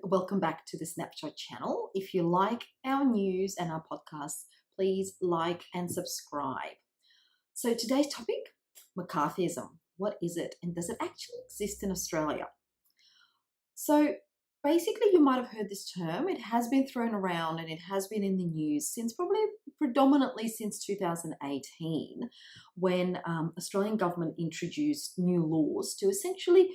welcome back to the Snapshot channel. If you like our news and our podcasts, please like and subscribe. So today's topic, McCarthyism. What is it and does it actually exist in Australia? So basically you might have heard this term. It has been thrown around and it has been in the news since predominantly since 2018 when Australian government introduced new laws to essentially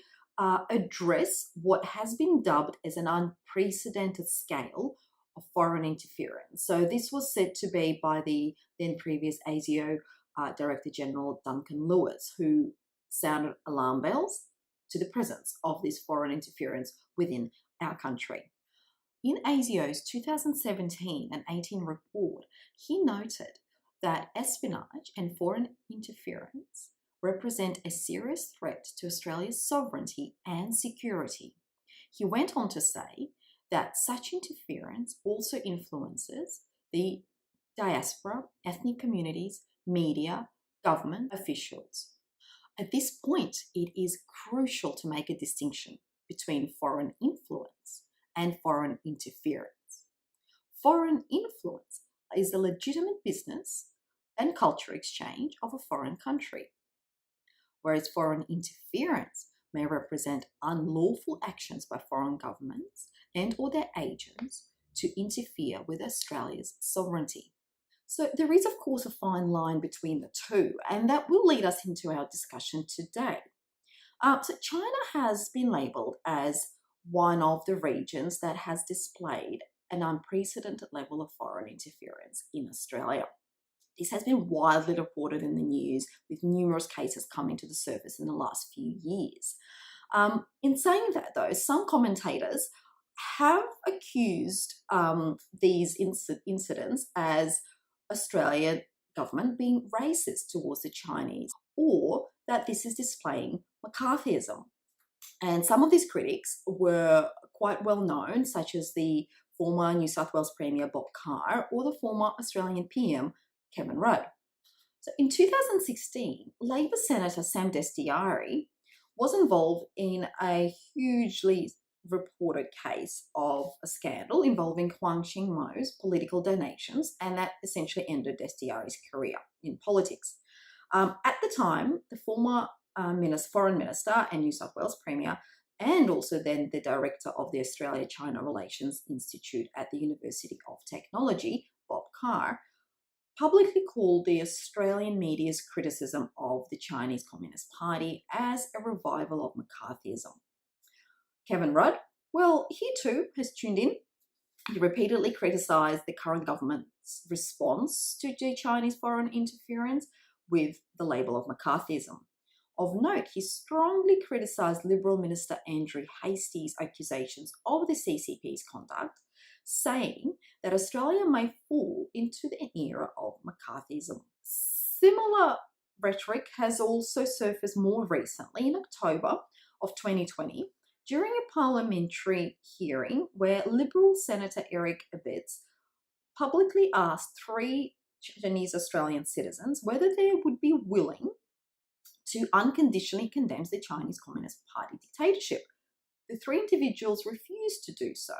address what has been dubbed as an unprecedented scale of foreign interference. So this was said to be by the then previous ASIO Director General Duncan Lewis, who sounded alarm bells to the presence of this foreign interference within our country. In ASIO's 2017 and 18 report, he noted that espionage and foreign interference represent a serious threat to Australia's sovereignty and security. He went on to say that such interference also influences the diaspora, ethnic communities, media, government officials. At this point, it is crucial to make a distinction between foreign influence and foreign interference. Foreign influence is the legitimate business and culture exchange of a foreign country, whereas foreign interference may represent unlawful actions by foreign governments and or their agents to interfere with Australia's sovereignty. So there is, of course, a fine line between the two, and that will lead us into our discussion today. So China has been labelled as one of the regions that has displayed an unprecedented level of foreign interference in Australia. This has been widely reported in the news, with numerous cases coming to the surface in the last few years. In saying that, though, some commentators have accused these incidents as Australian government being racist towards the Chinese, or that this is displaying McCarthyism. And some of these critics were quite well known, such as the former New South Wales Premier Bob Carr or the former Australian PM Kevin Rudd. So in 2016, Labor Senator Sam Dastyari was involved in a hugely reported case of a scandal involving Huang Qingmo's political donations, and that essentially ended Dastyari's career in politics. At the time, the former Foreign Minister and New South Wales Premier, and also then the Director of the Australia-China Relations Institute at the University of Technology, Bob Carr, publicly called the Australian media's criticism of the Chinese Communist Party as a revival of McCarthyism. Kevin Rudd, well, he too has tuned in. He repeatedly criticised the current government's response to the Chinese foreign interference with the label of McCarthyism. Of note, he strongly criticised Liberal Minister Andrew Hastie's accusations of the CCP's conduct, saying that Australia may fall into an era of McCarthyism. Similar rhetoric has also surfaced more recently in October of 2020 during a parliamentary hearing where Liberal Senator Eric Abetz publicly asked 3 Chinese Australian citizens whether they would be willing to unconditionally condemn the Chinese Communist Party dictatorship. The 3 individuals refused to do so,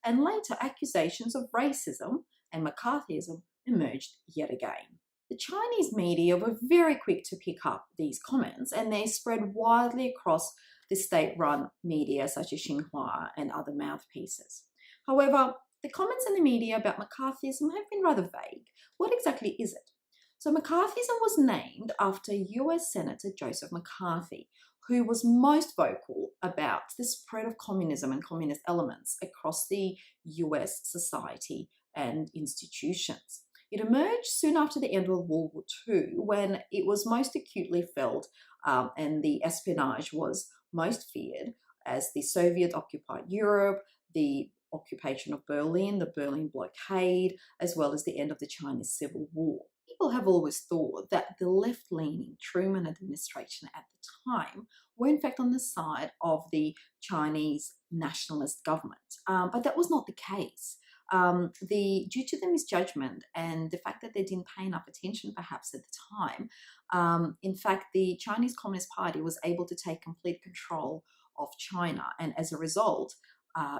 and later accusations of racism and McCarthyism emerged yet again. The Chinese media were very quick to pick up these comments, and they spread widely across the state-run media such as Xinhua and other mouthpieces. However, the comments in the media about McCarthyism have been rather vague. What exactly is it? So McCarthyism was named after US Senator Joseph McCarthy, who was most vocal about the spread of communism and communist elements across the US society and institutions. It emerged soon after the end of World War II, when it was most acutely felt and the espionage was most feared as the Soviet-occupied Europe, the occupation of Berlin, the Berlin blockade, as well as the end of the Chinese Civil War. People have always thought that the left-leaning Truman administration at the time were in fact on the side of the Chinese nationalist government, but that was not the case. Due to the misjudgment and the fact that they didn't pay enough attention perhaps at the time, in fact, the Chinese Communist Party was able to take complete control of China, and as a result,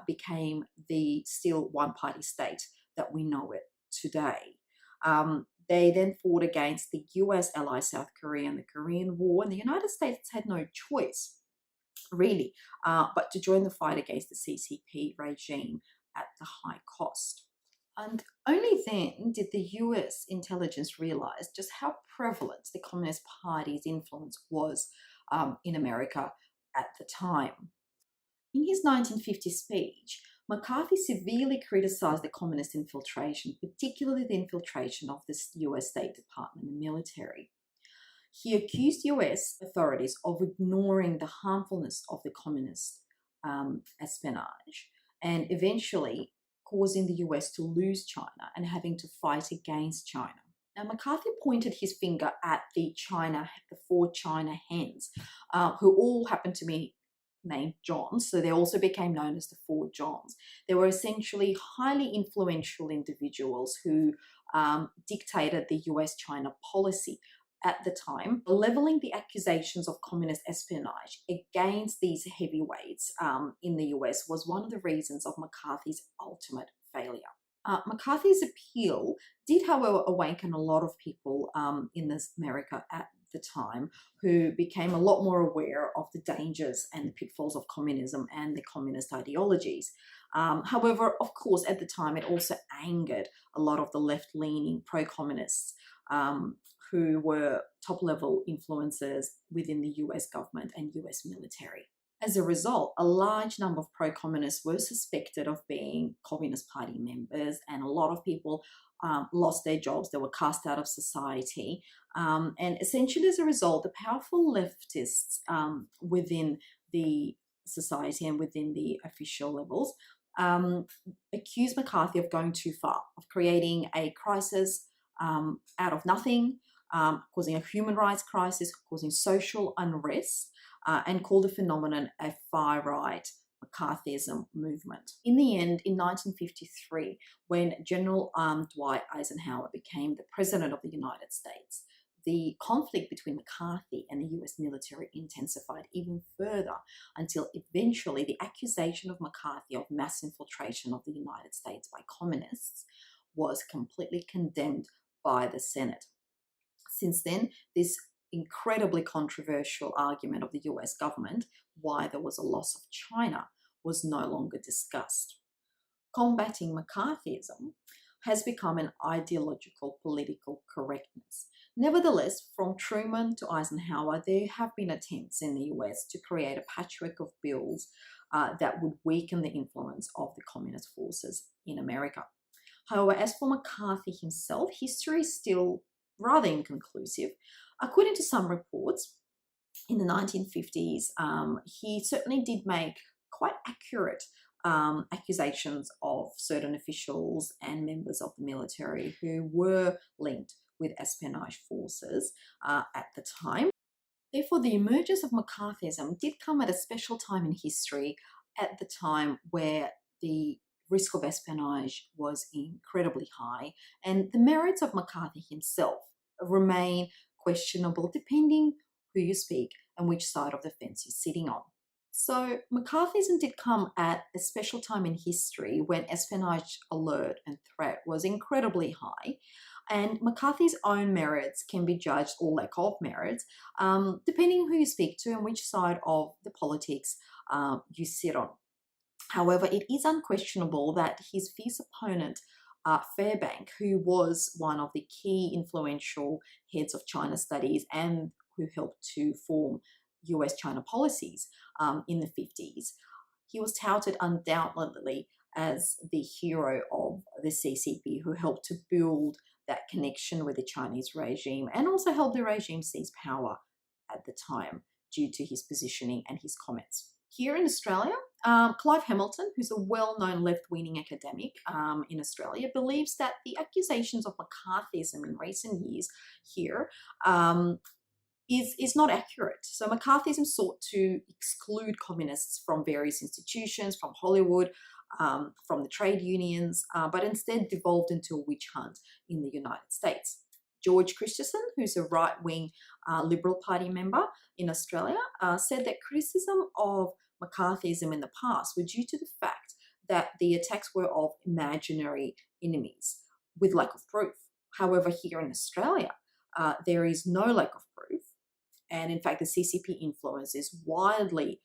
became the still one-party state that we know it today. They then fought against the US ally South Korea in the Korean War, and the United States had no choice, really, but to join the fight against the CCP regime at the high cost. And only then did the US intelligence realize just how prevalent the Communist Party's influence was in America at the time. In his 1950 speech, McCarthy severely criticized the communist infiltration, particularly the infiltration of the US State Department and military. He accused US authorities of ignoring the harmfulness of the communist espionage and eventually causing the US to lose China and having to fight against China. Now, McCarthy pointed his finger at the four China hens, who all happened to be named John, so they also became known as the Four Johns. They were essentially highly influential individuals who dictated the US-China policy at the time, leveling the accusations of communist espionage against these heavyweights in the US was one of the reasons of McCarthy's ultimate failure. McCarthy's appeal did, however, awaken a lot of people in America at the time who became a lot more aware of the dangers and the pitfalls of communism and the communist ideologies. However, of course, at the time, it also angered a lot of the left-leaning pro-communists who were top-level influencers within the US government and US military. As a result, a large number of pro-communists were suspected of being Communist Party members, and a lot of people lost their jobs. They were cast out of society. And essentially, as a result, the powerful leftists within the society and within the official levels accused McCarthy of going too far, of creating a crisis out of nothing, causing a human rights crisis, causing social unrest, and called the phenomenon a far-right McCarthyism movement. In the end, in 1953, when General Dwight Eisenhower became the President of the United States, the conflict between McCarthy and the US military intensified even further until eventually the accusation of McCarthy of mass infiltration of the United States by communists was completely condemned by the Senate. Since then, this incredibly controversial argument of the US government, why there was a loss of China, was no longer discussed. Combating McCarthyism has become an ideological political correctness. Nevertheless, from Truman to Eisenhower, there have been attempts in the US to create a patchwork of bills that would weaken the influence of the communist forces in America. However, as for McCarthy himself, history is still rather inconclusive. According to some reports, in the 1950s, he certainly did make quite accurate accusations of certain officials and members of the military who were linked with espionage forces at the time. Therefore, the emergence of McCarthyism did come at a special time in history, at the time where the risk of espionage was incredibly high, and the merits of McCarthy himself remain questionable depending who you speak and which side of the fence you're sitting on. So McCarthyism did come at a special time in history when espionage alert and threat was incredibly high, and McCarthy's own merits can be judged, or lack of merits, depending who you speak to and which side of the politics you sit on. However, it is unquestionable that his fierce opponent, Fairbank, who was one of the key influential heads of China studies and who helped to form US-China policies in the 50s, he was touted undoubtedly as the hero of the CCP, who helped to build that connection with the Chinese regime and also helped the regime seize power at the time due to his positioning and his comments. Here in Australia, Clive Hamilton, who's a well-known left-wing academic in Australia, believes that the accusations of McCarthyism in recent years here is not accurate. So McCarthyism sought to exclude communists from various institutions, from Hollywood, from the trade unions, but instead devolved into a witch hunt in the United States. George Christensen, who's a right-wing Liberal Party member in Australia, said that criticism of McCarthyism in the past were due to the fact that the attacks were of imaginary enemies with lack of proof. However, here in Australia, there is no lack of proof. And in fact, the CCP influence is widely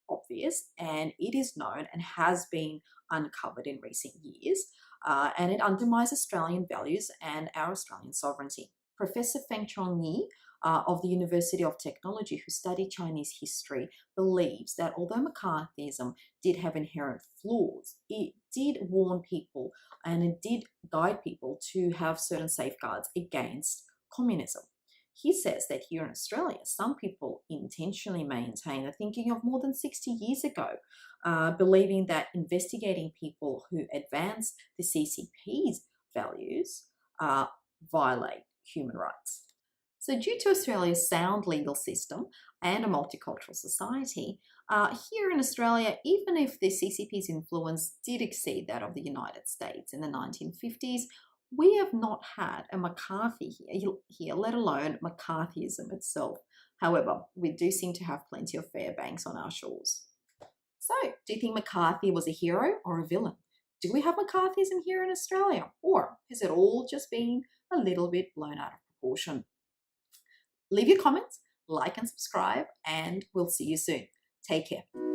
obvious, and it is known and has been uncovered in recent years, and it undermines Australian values and our Australian sovereignty. Professor Feng Chong-Yi of the University of Technology, who studied Chinese history, believes that although McCarthyism did have inherent flaws, it did warn people and it did guide people to have certain safeguards against communism. He says that here in Australia, some people intentionally maintain the thinking of more than 60 years ago, believing that investigating people who advance the CCP's values violate human rights. So, due to Australia's sound legal system and a multicultural society, here in Australia, even if the CCP's influence did exceed that of the United States in the 1950s, we have not had a McCarthy here, let alone McCarthyism itself. However, we do seem to have plenty of Fairbanks on our shores. So, do you think McCarthy was a hero or a villain? Do we have McCarthyism here in Australia? Or has it all just been a little bit blown out of proportion? Leave your comments, like and subscribe, and we'll see you soon. Take care.